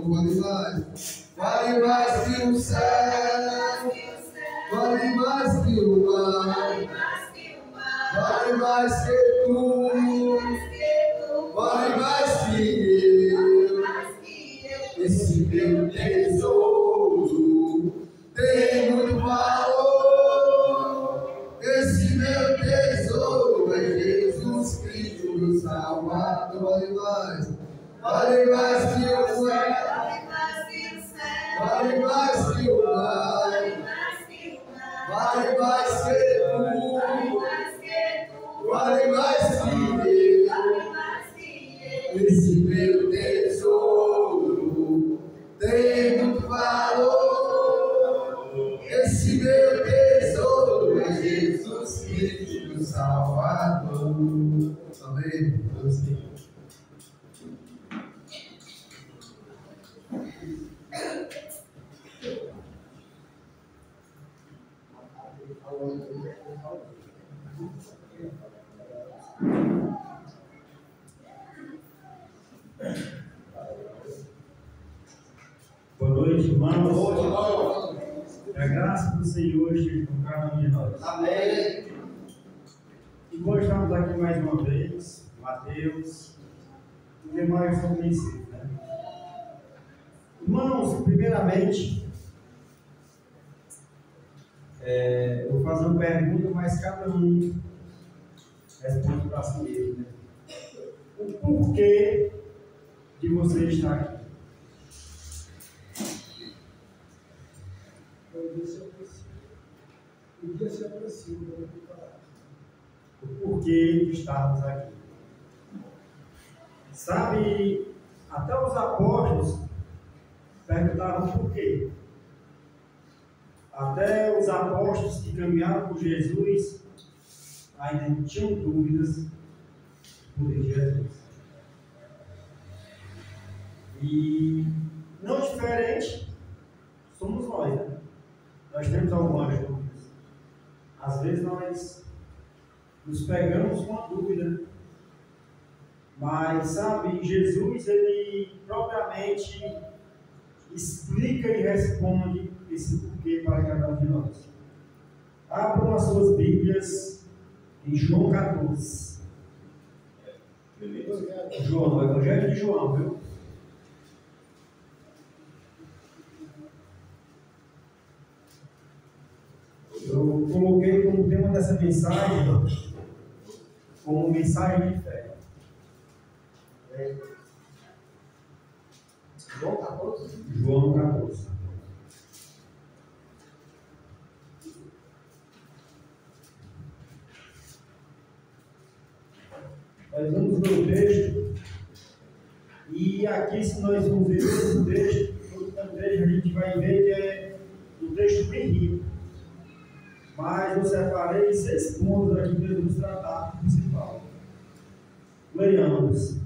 vale mais. Vale mais que o céu, vale mais que o mar, vale mais que tu, vale mais que eu. Esse meu tesouro tem muito valor. Esse meu tesouro é Jesus Cristo, meu Salvador. Vale mais que o céu, vale mais que o mar, vale mais que tu, vale mais que eu. Esse meu tesouro tem muito valor. Esse meu tesouro é Jesus Cristo, meu Salvador. Amém. Boa noite, irmãos. Que a graça do Senhor esteja com cada um de nós. Amém. E hoje estamos aqui mais uma vez, Mateus, e demais são conhecidos, né? Irmãos, primeiramente, eu vou fazer uma pergunta, mas cada um responde para si mesmo, né? O porquê de você estar aqui? O dia se aproxima. O porquê de estarmos aqui. Sabe, até os apóstolos perguntavam por quê. Até os apóstolos que caminharam com Jesus ainda tinham dúvidas por Jesus. E não diferente somos nós, né? Nós temos algumas dúvidas. Às vezes nós nos pegamos com a dúvida, mas sabe, Jesus, ele propriamente explica e responde esse porquê para cada um de nós. Abram as suas Bíblias em João 14. João, o Evangelho de João, viu? Eu coloquei como tema dessa mensagem como mensagem de fé. João 14. João 14. Nós vamos ler o texto, e aqui, se nós vamos ver esse texto, a gente vai ver que é um texto bem rico. Mas eu separei 6 pontos aqui que vamos tratar do principal. Leiamos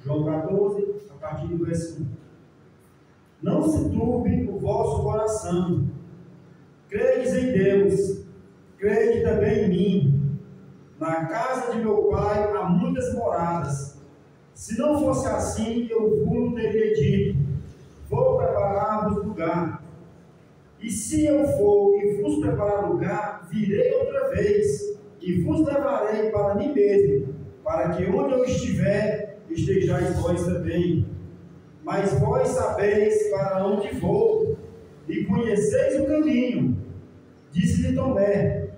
João 14, a partir do verso 1. Não se turbe o vosso coração. Credes em Deus, crede também em mim. Na casa de meu Pai há muitas moradas. Se não fosse assim, eu vos teria dito: vou preparar-vos lugar. E se eu for e vos preparar lugar, virei outra vez e vos levarei para mim mesmo, para que onde eu estiver, estejais vós também. Mas vós sabeis para onde vou e conheceis o caminho. Disse-lhe Tomé: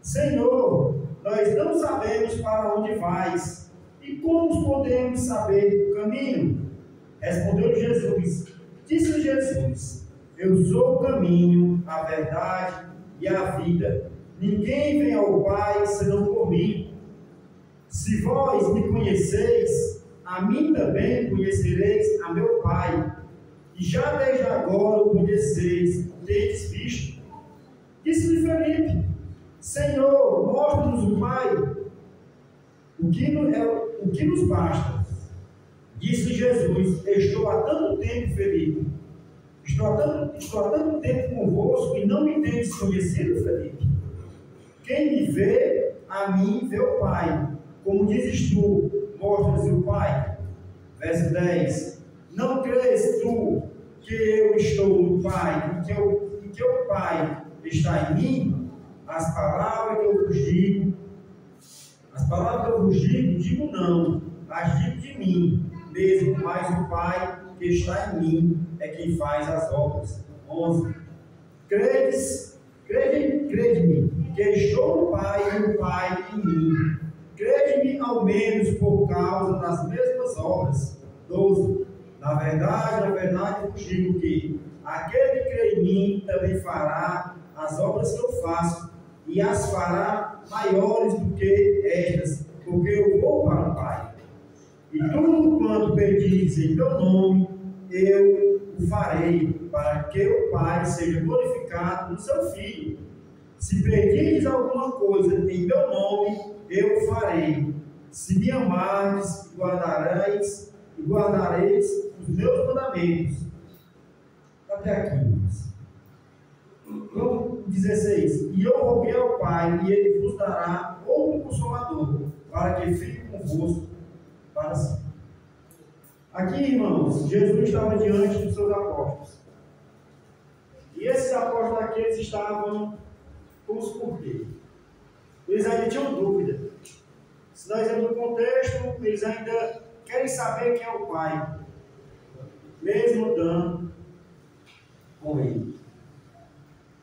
Senhor, nós não sabemos para onde vais, e como podemos saber o caminho? Respondeu Jesus. Disse-lhe Jesus: Eu sou o caminho, a verdade e a vida. Ninguém vem ao Pai senão por mim. Se vós me conheceis, a mim também conhecereis a meu Pai. E já desde agora o conheceis, o tendes visto. Disse-lhe Felipe: Senhor, mostra-nos o Pai. O que nos basta? Disse Jesus: Estou há tanto tempo, Felipe. Estou há tanto tempo convosco e não me tendes conhecido, Felipe. Quem me vê, a mim vê o Pai. Como dizes tu, mostra-nos o Pai. Verso 10. Não crês tu que eu estou no Pai e que o Pai está em mim, as palavras que eu vos digo, digo não, as digo de mim mesmo, mas o Pai que está em mim é quem faz as obras. 11. Crede-me, que estou no Pai e o Pai em mim. Crede-me ao menos por causa das mesmas obras. 12. Na verdade, vos digo que aquele que crê em mim também fará as obras que eu faço, e as fará maiores do que estas, porque eu vou para o Pai. E tudo quanto pedis em meu nome, eu o farei, para que o Pai seja glorificado no seu Filho. Se pedires alguma coisa em meu nome, eu o farei. Se me amardes, guardareis os meus mandamentos. Até aqui. Vamos 16. E eu roguei ao Pai, e ele vos dará outro Consolador, para que fique convosco para sempre. Aqui, irmãos, Jesus estava diante dos seus apóstolos. E esses apóstolos aqui, eles estavam com os porquê. Eles ainda tinham dúvida. Se nós vemos no contexto, eles ainda querem saber quem é o Pai, mesmo dando com ele.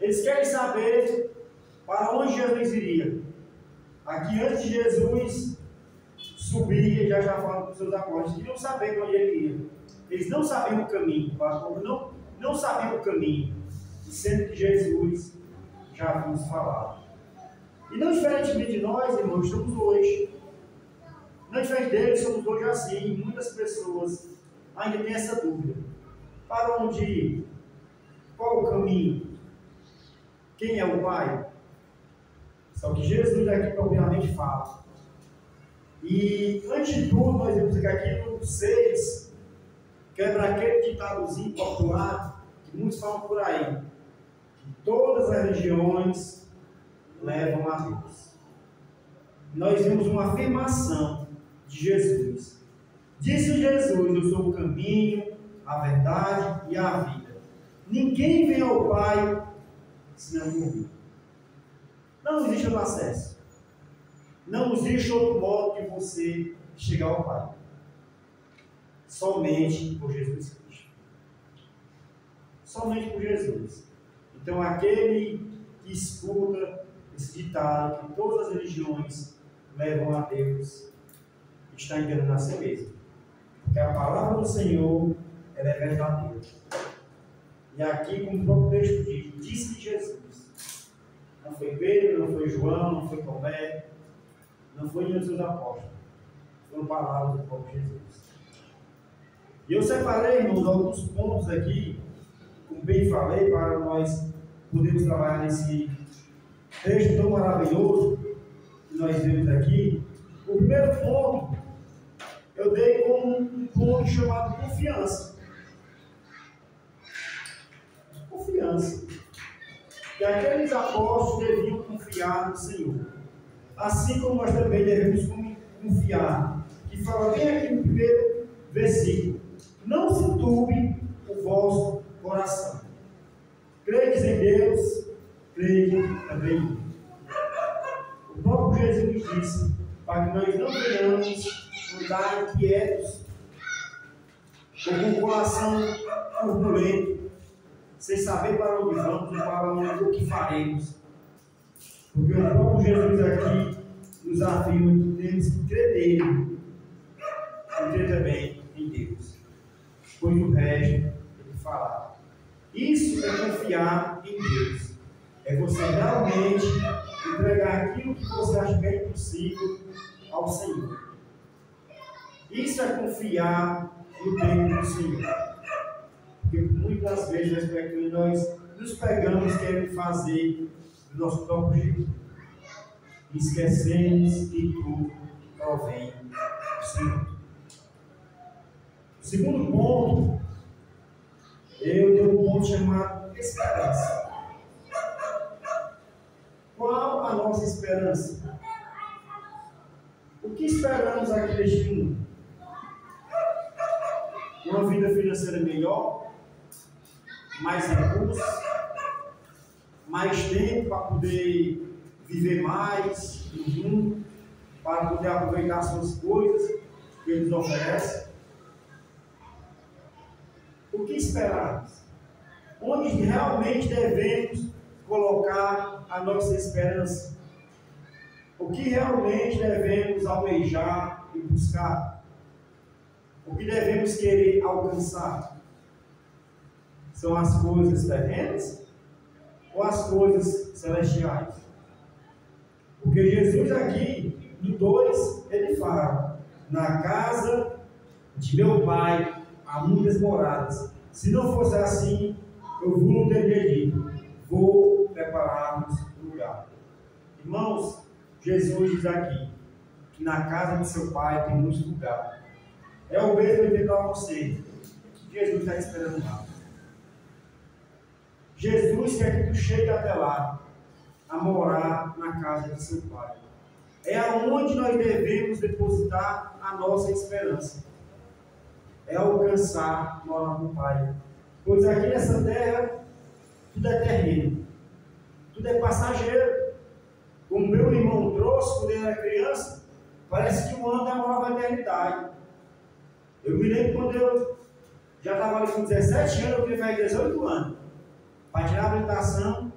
Eles querem saber para onde Jesus iria. Aqui, antes de Jesus subir, ele já estava falando com os seus apóstolos, queriam saber para onde ele ia. Eles não sabiam o caminho, não sabiam o caminho, sendo que Jesus já havia nos falado. E não diferentemente de nós, irmãos, estamos hoje. Não diferente deles, somos hoje assim. Muitas pessoas ainda têm essa dúvida. Para onde ir? Qual o caminho? Quem é o Pai? Só que Jesus aqui propriamente fala. E antes de tudo, nós vemos que aqui no 6 quebra aquele ditadozinho popular que muitos falam por aí. Que todas as religiões levam a Deus. Nós vimos uma afirmação de Jesus. Disse Jesus: eu sou o caminho, a verdade e a vida. Ninguém vem ao Pai senão por mim. Não existe outro acesso. Não existe outro modo de você chegar ao Pai. Somente por Jesus Cristo. Somente por Jesus. Então, aquele que escuta esse ditado, que todas as religiões levam a Deus, está enganando a si mesmo. Porque a palavra do Senhor, ela é verdadeira. E aqui, como o próprio texto diz, disse Jesus. Não foi Pedro, não foi João, não foi Tomé, não foi nenhum dos seus apóstolos. Foram palavras do próprio Jesus. E eu separei, irmãos, alguns pontos aqui, como bem falei, para nós podermos trabalhar nesse texto tão maravilhoso que nós vemos aqui. O primeiro ponto, eu dei como um ponto chamado confiança. Confiança. Que aqueles apóstolos deviam confiar no Senhor. Assim como nós também devemos confiar. Que fala bem aqui no primeiro versículo: não se turbe o vosso coração. Credes em Deus, crede também em mim. O próprio Jesus disse para que nós não venhamos andar inquietos, com o coração turbulento, sem saber para onde vamos e para onde o que faremos. Porque o próprio Jesus aqui nos afirma que temos que crer nele e crer também em Deus. Pois o resto ele falar. Isso é confiar em Deus. É você realmente entregar aquilo que você acha que é impossível ao Senhor. Isso é confiar no tempo do Senhor. Porque muitas vezes nós nos pegamos querendo fazer do nosso próprio jeito. E esquecemos que tudo provém do Senhor. O segundo ponto, eu dei um ponto chamado esperança. Qual a nossa esperança? O que esperamos aqui neste mundo? Uma vida financeira melhor? mais recursos, mais tempo para poder viver mais no mundo, para poder aproveitar suas coisas que Ele nos oferece. O que esperarmos? Onde realmente devemos colocar a nossa esperança? O que realmente devemos almejar e buscar? O que devemos querer alcançar? São as coisas terrenas ou as coisas celestiais? Porque Jesus aqui, no 2, ele fala: na casa de meu Pai há muitas moradas. Se não fosse assim, eu vos não teria dito: vou preparar-vos lugar. Irmãos, Jesus diz aqui que na casa de seu Pai tem muitos lugares. É o mesmo que eu digo para você. Jesus está esperando lá. Jesus quer que tu chegue até lá, a morar na casa de seu Pai. É aonde nós devemos depositar a nossa esperança. É alcançar, morar com o Pai. Pois aqui nessa terra, tudo é terreno. Tudo é passageiro. Como meu irmão trouxe quando ele era criança, parece que um ano demorava a eternidade. Eu me lembro quando eu já estava ali com 17 anos, eu queria fazer 18 anos. Para tirar a habilitação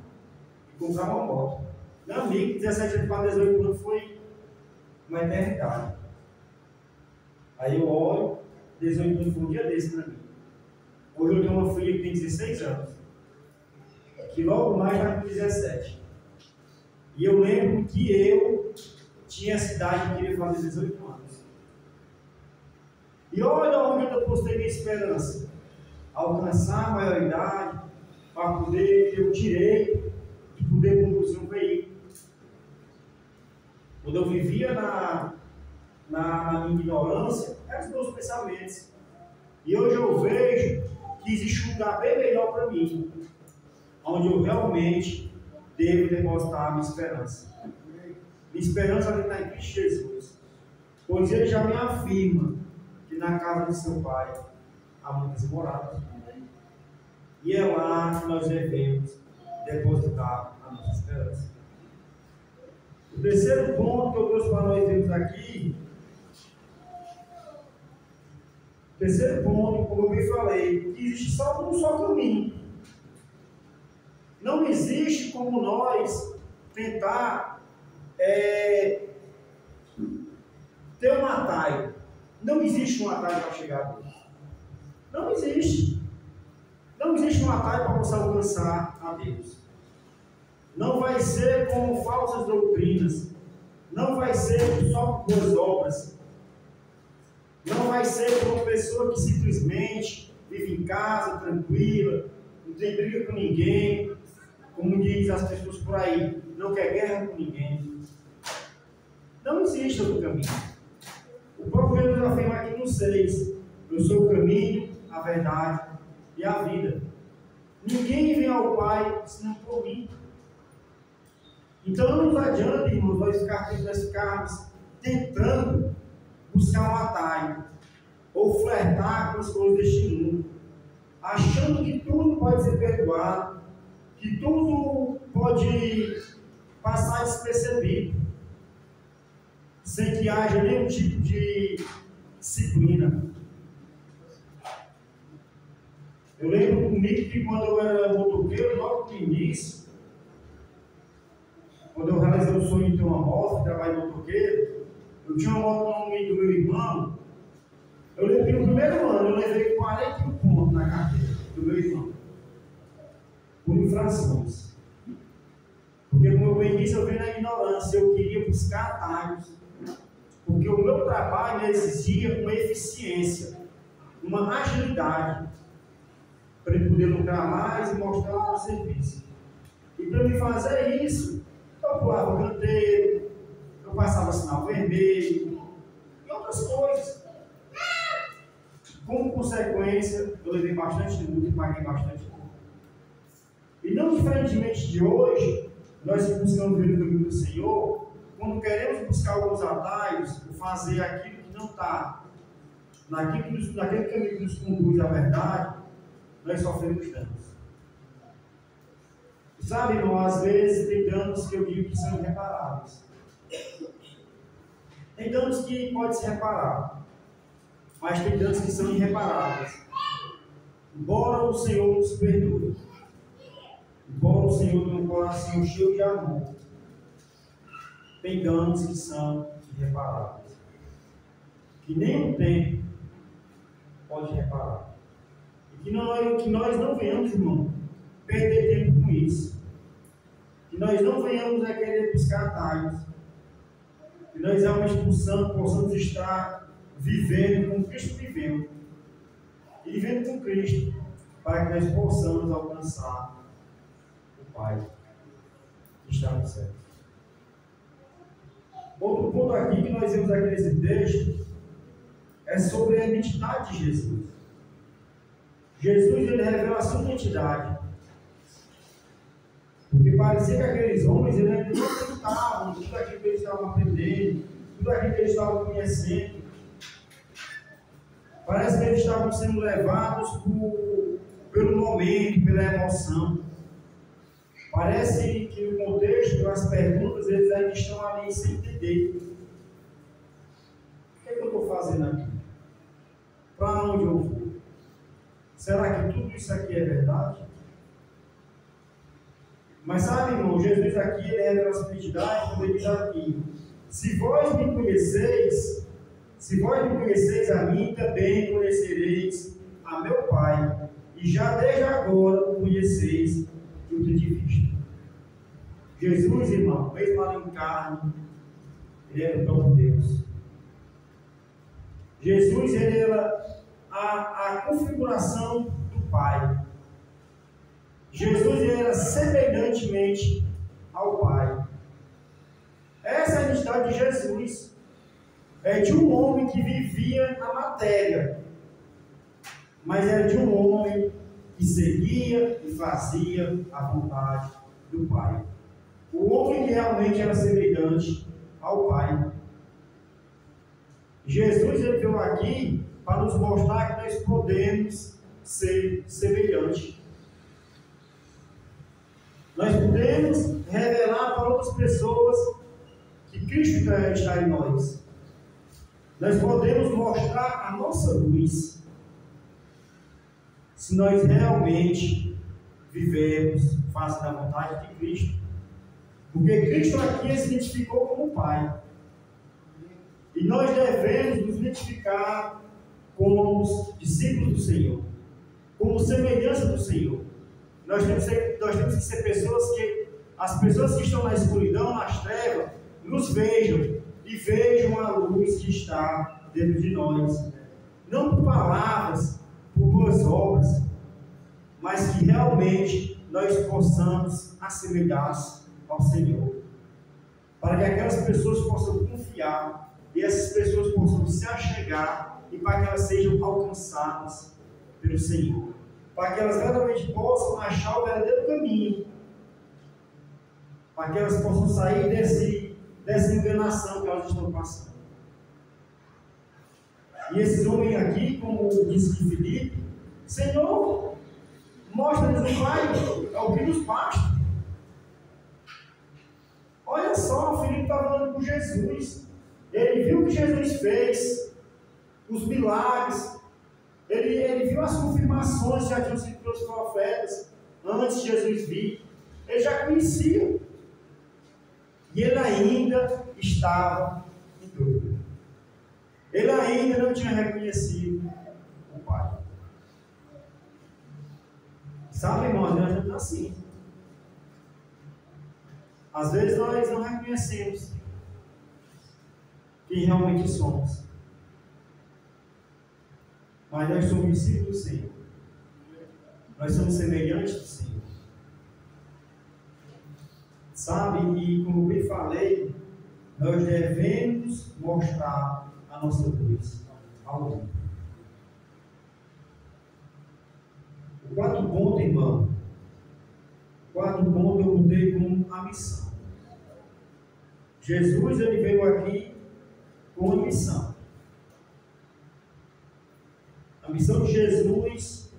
e comprar uma moto. Meu amigo, 17 anos para 18 anos foi uma eternidade. Aí eu olho, 18 anos foi um dia desse para mim. Hoje eu tenho uma filha que tem 16 anos, que logo mais está com 17. E eu lembro que eu tinha a cidade que queria fazer 18 anos. E olha onde eu postei minha esperança: alcançar a maioridade, para poder ter o direito de poder conduzir um veículo. Quando eu vivia na minha ignorância, eram os meus pensamentos. E hoje eu vejo que existe um lugar bem melhor para mim, onde eu realmente devo depositar a minha esperança. Minha esperança está em Cristo Jesus, pois Ele já me afirma que na casa de seu Pai há muitas moradas. E é lá que nós devemos depositar a nossa esperança. O terceiro ponto que eu trouxe para nós vermos aqui, o terceiro ponto, como eu me falei, que existe só um só caminho. Não existe como nós tentar ter um atalho. Não existe um atalho para chegar a Deus. Não existe. Não existe um atalho para você alcançar a Deus. Não vai ser com falsas doutrinas. Não vai ser só com boas obras. Não vai ser com uma pessoa que simplesmente vive em casa, tranquila, não tem briga com ninguém. Como diz as pessoas por aí, não quer guerra com ninguém. Não existe outro caminho. O próprio Jesus afirma aqui no 6: eu sou o caminho, a verdade e a vida. Ninguém vem ao Pai senão por mim. Então não nos adianta, irmãos, nós ficarmos tentando buscar um atalho ou flertar com as coisas deste mundo, achando que tudo pode ser perdoado, que tudo pode passar despercebido, sem que haja nenhum tipo de disciplina. Eu lembro comigo que quando eu era motoqueiro, logo no início, quando eu realizei o sonho de ter uma moto, trabalho de motoqueiro, eu tinha uma moto no nome do meu irmão. Eu lembro que no primeiro ano eu levei 41 pontos na carteira do meu irmão, por infrações. Porque, como eu bem disse, eu venho na ignorância, eu queria buscar atalhos, porque o meu trabalho exigia uma eficiência, uma agilidade, para ele poder lucrar mais e mostrar o meu serviço. E para me fazer isso, eu pulava o canteiro, eu passava sinal vermelho e outras coisas. Como consequência, eu levei bastante multa e paguei bastante multa. E não diferentemente de hoje, nós buscamos ver o caminho do Senhor, quando queremos buscar alguns atalhos, fazer aquilo que não está naquele caminho que nos conduz à verdade, nós sofremos danos. Sabe, irmão, às vezes tem danos que eu digo que são irreparáveis. Tem danos que pode se reparar, mas tem danos que são irreparáveis. Embora o Senhor nos perdoe, embora o Senhor tenha um coração cheio de amor, tem danos que são irreparáveis, que nem o tempo pode reparar. E que nós não venhamos, irmão, perder tempo com isso. Que nós não venhamos a querer buscar atalhos. Que nós realmente possamos estar vivendo como Cristo viveu. E vivendo com Cristo, para que nós possamos alcançar o Pai que está no céu. Outro ponto aqui que nós vemos aqui nesse texto é sobre a identidade de Jesus. Jesus, ele revela a sua identidade. Porque parecia que aqueles homens, eles ainda não acreditavam tudo aquilo que eles estavam aprendendo, tudo aquilo que eles estavam conhecendo. Parece que eles estavam sendo levados pelo momento, pela emoção. Parece que no contexto das perguntas, eles ainda estão ali sem entender. O que é que eu estou fazendo aqui? Para onde eu vou? Será que tudo isso aqui é verdade? Mas sabe, irmão, Jesus aqui, ele revela a sua identidade quando ele diz aqui: se vós me conheceis a mim, também conhecereis a meu Pai, e já desde agora o conheceis, que o tenho visto. Jesus, irmão, mesmo ali em carne, ele era o próprio Deus. Jesus, ele era a configuração do Pai. Jesus era semelhantemente ao Pai. Essa é a identidade de Jesus. É de um homem que vivia na matéria, mas era de um homem que seguia e fazia a vontade do Pai. O homem que realmente era semelhante ao Pai. Jesus veio aqui para nos mostrar que nós podemos ser semelhantes. Nós podemos revelar para outras pessoas que Cristo está em nós. Nós podemos mostrar a nossa luz se nós realmente vivemos fazendo a vontade de Cristo. Porque Cristo aqui se identificou como Pai. E nós devemos nos identificar como os discípulos do Senhor, como semelhança do Senhor. Nós temos que ser pessoas que, as pessoas que estão na escuridão, nas trevas, nos vejam e vejam a luz que está dentro de nós. Não por palavras, por boas obras, mas que realmente nós possamos assemelhar-se ao Senhor. Para que aquelas pessoas possam confiar e essas pessoas possam se achegar e para que elas sejam alcançadas pelo Senhor. Para que elas verdadeiramente possam achar o verdadeiro caminho, para que elas possam sair dessa enganação que elas estão passando. E esses homens aqui, como disse Filipe, Senhor, mostra-nos o Pai, é o que nos basta. Olha só, o Filipe está falando com Jesus, ele viu o que Jesus fez, os milagres, ele viu as confirmações que já tinham sido pelos profetas, antes de Jesus vir. Ele já conhecia. E ele ainda estava em dúvida. Ele ainda não tinha reconhecido o Pai. Sabe, irmãos, nós não estamos assim. Às vezes nós não reconhecemos quem realmente somos. Mas nós somos discípulos do Senhor. Nós somos semelhantes do Senhor. Sabe, e como bem falei, nós devemos mostrar a nossa luz ao mundo. O quarto ponto, irmão, eu mudei como a missão. Jesus, ele veio aqui com a missão. A missão de Jesus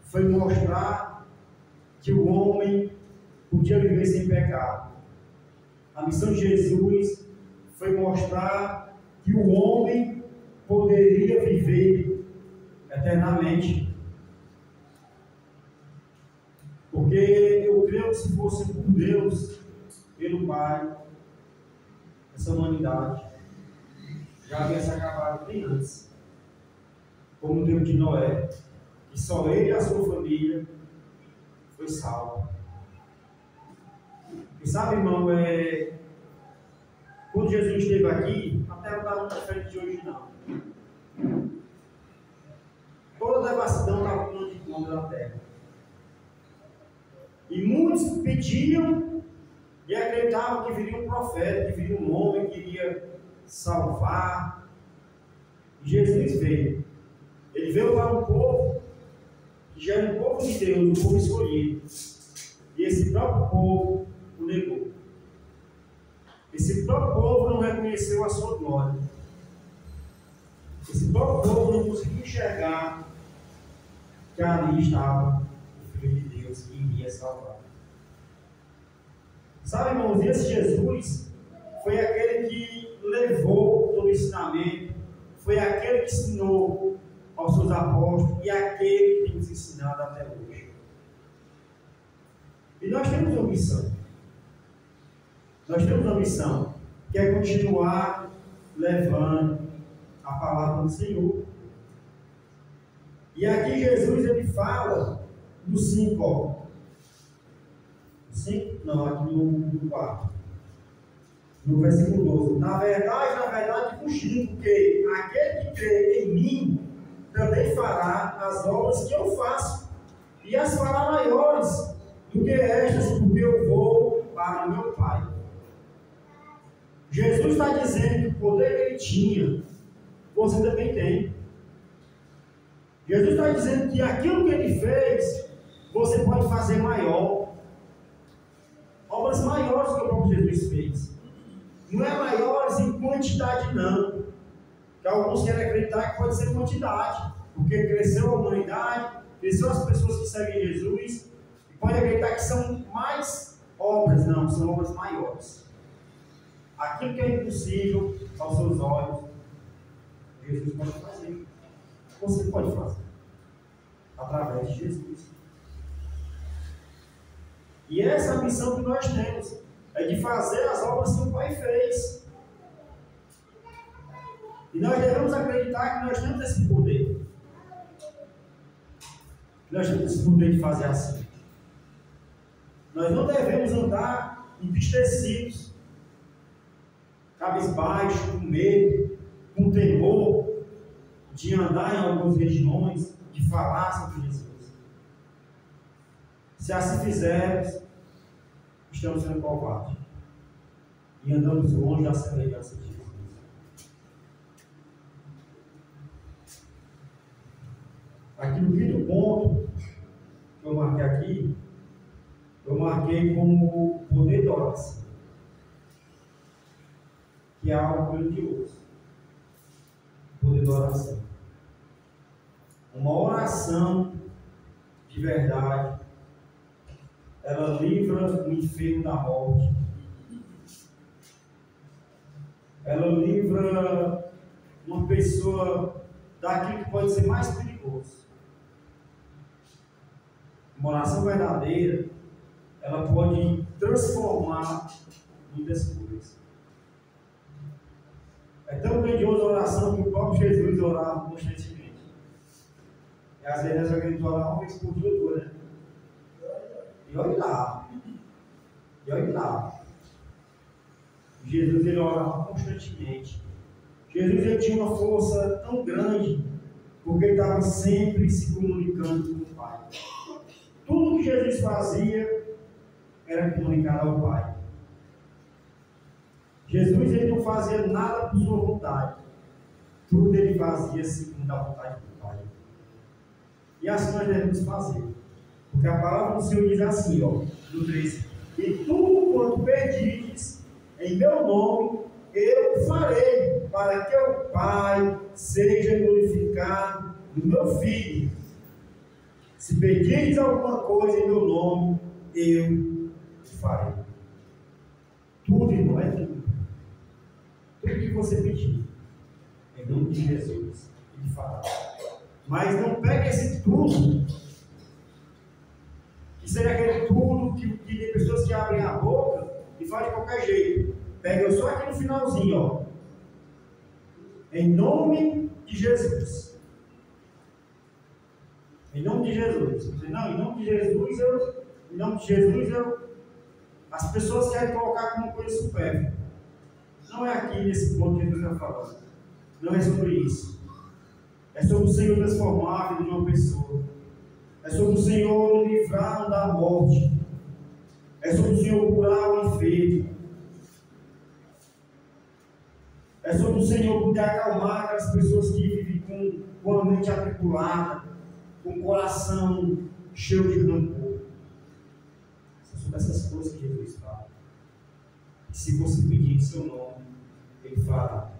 foi mostrar que o homem podia viver sem pecado. A missão de Jesus foi mostrar que o homem poderia viver eternamente. Porque eu creio que se fosse por Deus, pelo Pai, essa humanidade já havia se acabado bem antes. Como no tempo de Noé, que só ele e a sua família foi salvo. E sabe, irmão, quando Jesus esteve aqui, a terra não estava muito diferente de hoje, não. Toda a devassidão estava tomando de conta da terra. E muitos pediam e acreditavam que viria um profeta, que viria um homem que iria salvar. E Jesus veio. Ele veio para um povo que já era um povo de Deus, um povo escolhido. E esse próprio povo o negou. Esse próprio povo não reconheceu a sua glória. Esse próprio povo não conseguiu enxergar que ali estava o Filho de Deus que iria salvar. Sabe, irmãos, esse Jesus foi aquele que levou todo o ensinamento, foi aquele que ensinou aos seus apóstolos e aquele que tem nos ensinado até hoje. E nós temos uma missão. Nós temos uma missão, que é continuar levando a palavra do Senhor. E aqui Jesus ele fala no 5, ó. 5? Não, aqui no 4. No versículo 12. Na verdade, vos digo que aquele que crê em mim também fará as obras que eu faço, e as fará maiores do que estas, porque eu vou para o meu Pai. Jesus está dizendo que o poder que ele tinha, você também tem. Jesus está dizendo que aquilo que ele fez, você pode fazer maior. Obras maiores que o próprio Jesus fez. Não é maiores em quantidade, não. Que alguns querem acreditar que pode ser quantidade. Porque cresceu a humanidade, cresceu as pessoas que seguem Jesus, e pode acreditar que são mais obras. Não, são obras maiores. Aquilo que é impossível aos seus olhos, Jesus pode fazer. Você pode fazer. Através de Jesus. E essa é a missão que nós temos. É de fazer as obras que o Pai fez. E nós devemos acreditar que nós temos esse poder. Nós temos esse poder de fazer assim. Nós não devemos andar entristecidos, cabisbaixo, com medo, com temor de andar em algumas regiões, de falar sobre Jesus. Se assim fizermos, estamos sendo covardes e andamos longe da semelhança de Jesus. Aqui no quinto ponto que eu marquei aqui, eu marquei como poder da oração, que é algo grandioso. Poder da oração. Uma oração de verdade, ela livra o enfermo da morte. Ela livra uma pessoa daquilo que pode ser mais perigoso. Uma oração verdadeira, ela pode transformar muitas coisas. É tão grandiosa a oração que o próprio Jesus orava constantemente. E às vezes nós acreditamos orar uma vez por dia ou duas, né? E olha lá. E olha lá. Jesus ele orava constantemente. Jesus ele tinha uma força tão grande, porque ele estava sempre se comunicando com o Pai. Tudo que Jesus fazia era comunicado ao Pai. Jesus ele não fazia nada por sua vontade. Tudo ele fazia segundo a vontade do Pai. E assim nós devemos fazer. Porque a palavra do Senhor diz assim, ó, no 13: e tudo quanto pedires em meu nome, eu farei, para que o Pai seja glorificado no meu Filho. Se pedires alguma coisa em meu nome, eu farei. Tudo, irmão, é tudo. Tudo que você pedir, em nome de Jesus, Ele fará. Mas não pegue esse tudo, que seja aquele tudo que tem pessoas que abrem a boca e fazem de qualquer jeito. Pega só aqui no finalzinho, ó. Em nome de Jesus. Em nome de Jesus. Não, em nome de Jesus em nome de Jesus as pessoas querem colocar como coisa supérflua. Não é aqui nesse ponto que Jesus está falando. Não é sobre isso. É sobre o Senhor transformar a vida de uma pessoa. É sobre o Senhor livrar da morte. É sobre o Senhor curar o enfermo. É sobre o Senhor poder acalmar aquelas pessoas que vivem com a mente atribulada, com o coração cheio de rancor. São sobre essas coisas que Jesus fala. E se você pedir em seu nome, Ele fará.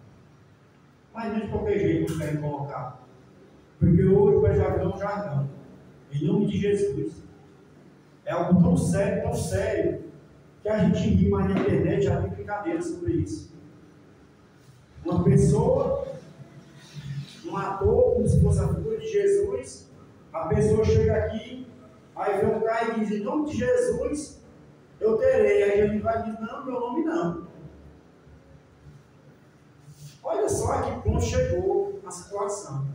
Mas não de qualquer jeito não querem colocar. Porque hoje vai jargão. Em nome de Jesus. É algo tão sério, que a gente ri, mas na internet já tem brincadeira sobre isso. Uma pessoa, um ator, como se fosse a figura de Jesus, a pessoa chega aqui, aí vem um cara e diz, em nome de Jesus, eu terei. Aí ele vai dizer, não, meu nome não. Olha só a que ponto chegou a situação.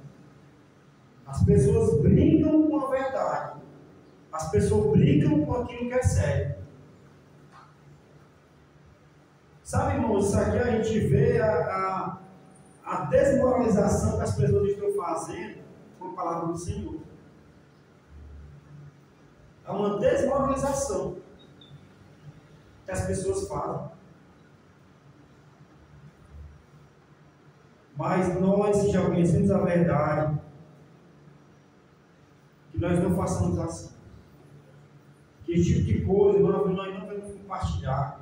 As pessoas brincam com a verdade. As pessoas brincam com aquilo que é sério. Sabe, irmãos, isso aqui a gente vê a desmoralização que as pessoas estão fazendo com a palavra do Senhor. É uma desmoralização que as pessoas fazem. Mas nós que já conhecemos a verdade, que nós não façamos assim. Que esse tipo de coisa nós não vamos compartilhar.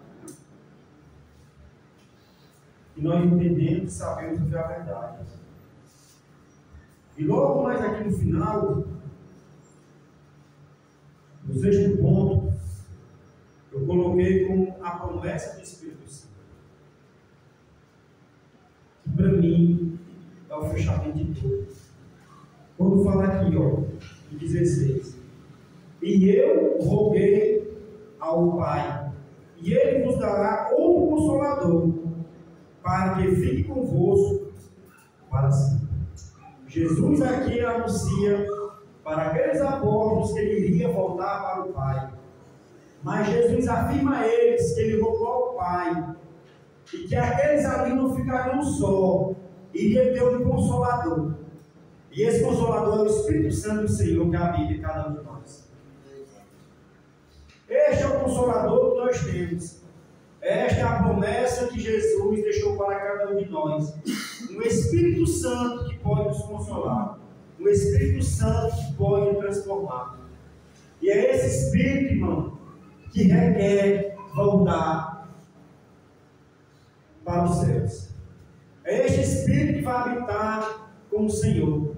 E nós entendemos e sabemos o que é a verdade. E logo mais aqui no final, no sexto ponto, eu coloquei como a promessa do Espírito Santo. Que para mim é o fechamento de tudo. Quando fala aqui, ó, em 16: E eu roguei ao Pai, e Ele vos dará outro Consolador, para que fique convosco para sempre. Jesus aqui anuncia para aqueles apóstolos que ele iria voltar para o Pai. Mas Jesus afirma a eles que ele rogou ao Pai e que aqueles ali não ficariam só, iria ter um Consolador. E esse Consolador é o Espírito Santo do Senhor que habita em cada um de nós. Este é o Consolador que nós temos. Esta é a promessa que Jesus deixou para cada um de nós. Um Espírito Santo que pode nos consolar. Um Espírito Santo que pode nos transformar. E é esse Espírito, irmão, que requer voltar para os céus. É este Espírito que vai habitar com o Senhor.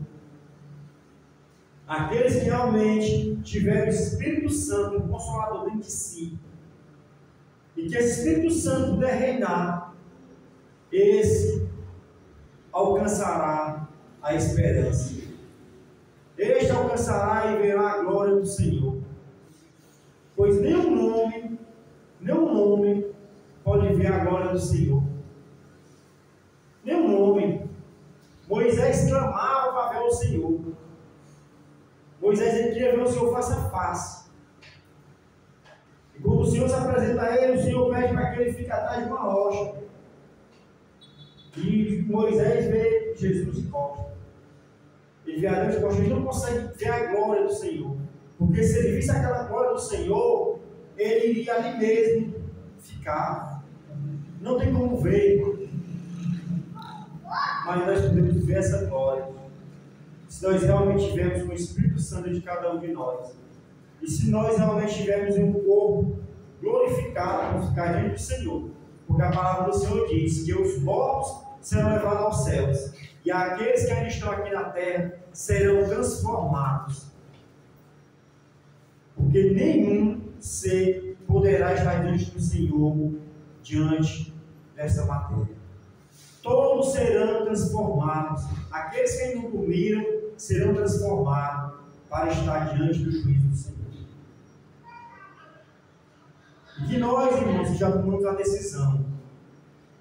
Aqueles que realmente tiveram o Espírito Santo, o Consolador dentro de si, e que esse Espírito Santo puder reinar, esse alcançará a esperança. Este alcançará e verá a glória do Senhor. Pois nenhum nome pode ver a glória do Senhor. Nenhum homem. Moisés clamava para ver o Senhor. Moisés ele queria ver o Senhor face a face. E quando o Senhor se apresenta a ele, o Senhor pede para que ele fique atrás de uma rocha. E Moisés vê Jesus de costas. Ele vê a Deus de costas. Ele não consegue ver a glória do Senhor. Porque se ele visse aquela glória do Senhor, ele iria ali mesmo ficar. Não tem como ver. Mas nós podemos ver essa glória se nós realmente tivermos o Espírito Santo de cada um de nós. E se nós realmente tivermos um corpo glorificado para ficar diante do Senhor. Porque a palavra do Senhor diz que os mortos serão levados aos céus. E aqueles que ainda estão aqui na terra serão transformados. Porque nenhum ser poderá estar diante do Senhor, diante dessa matéria. Todos serão transformados. Aqueles que não dormiram serão transformados para estar diante do juízo do Senhor. E que nós, irmãos, que já tomamos a decisão,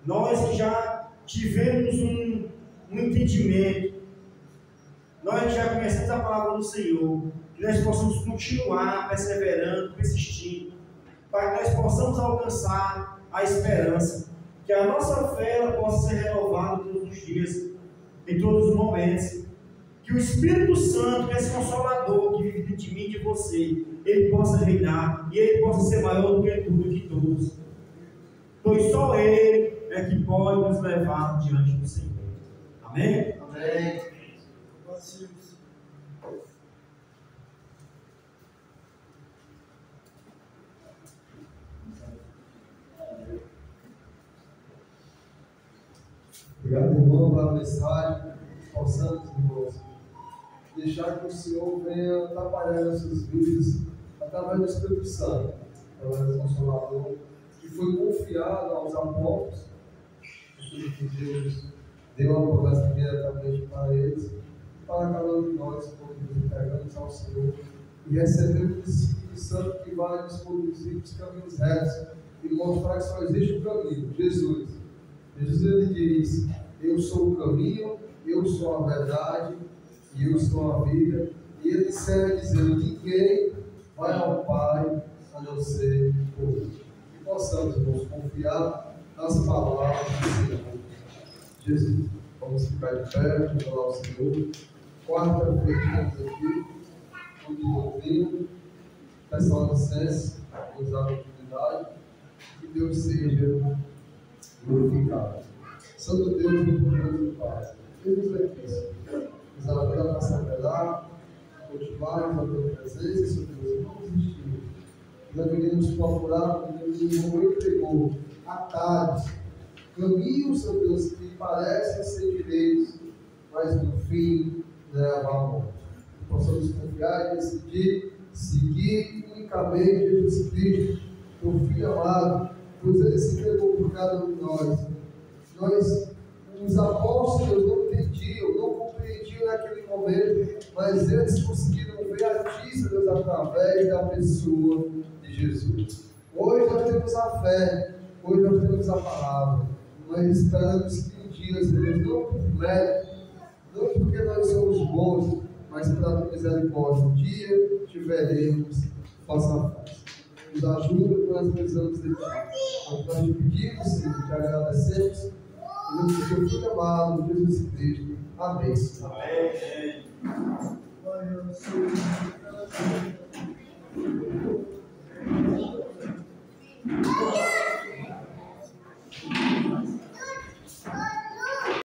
nós que já tivemos um entendimento, nós que já conhecemos a palavra do Senhor, que nós possamos continuar perseverando, persistindo, para que nós possamos alcançar a esperança, que a nossa fé ela possa ser renovada todos os dias, em todos os momentos, que o Espírito Santo, que é esse Consolador que vive dentro de mim e de você, ele possa reinar e ele possa ser maior do que tudo e de todos, pois só ele é que pode nos levar diante do Senhor. Amém? Amém. Obrigado, irmão, pela mensagem. Possamos, irmãos, deixar que o Senhor venha trabalhar nossas vidas através do Espírito Santo, através do Consolador, que foi confiado aos apóstolos, que Deus deu a promessa diretamente para eles, e para cada um de nós, quando nos entregamos ao Senhor, e recebemos o Espírito Santo que vai nos conduzir para os caminhos retos e mostrar que só existe um caminho, Jesus. Jesus ele diz: eu sou o caminho, eu sou a verdade e eu sou a vida. E ele segue dizendo: ninguém vai ao Pai a não ser por mim. Que possamos, irmãos, confiar nas palavras do Senhor Jesus. Vamos ficar de pé, vamos falar ao Senhor. Quarta-feira estamos aqui, de doutrina, Tessalonicenses, nos dá a oportunidade. Que Deus seja glorificado. Santo Deus, muito poderoso Pai, Deus é isso. Nos ajuda a perseverar, continuar na tua presença, Senhor Deus, não desistir. Nós venimos procurar, porque o Senhor entregou atalhos, caminhos, Senhor Deus, que parecem ser direitos, mas no fim levam à morte. Que possamos confiar e decidir seguir unicamente Jesus Cristo, o Filho amado, pois ele se entregou por cada um de nós. Os apóstolos não entendiam, não compreendiam naquele momento, mas eles conseguiram ver a ti, Deus, através da pessoa de Jesus. Hoje nós temos a fé, hoje nós temos a palavra. Nós esperamos que um dia, Deus, não por mérito, não porque nós somos bons, mas pela tua misericórdia, um dia te veremos face a face. Nos ajuda quando nós precisamos de ti. Nós te pedimos, Senhor, te agradecemos. Em nome do teu Filho amado, Jesus Cristo. Amém. Amém.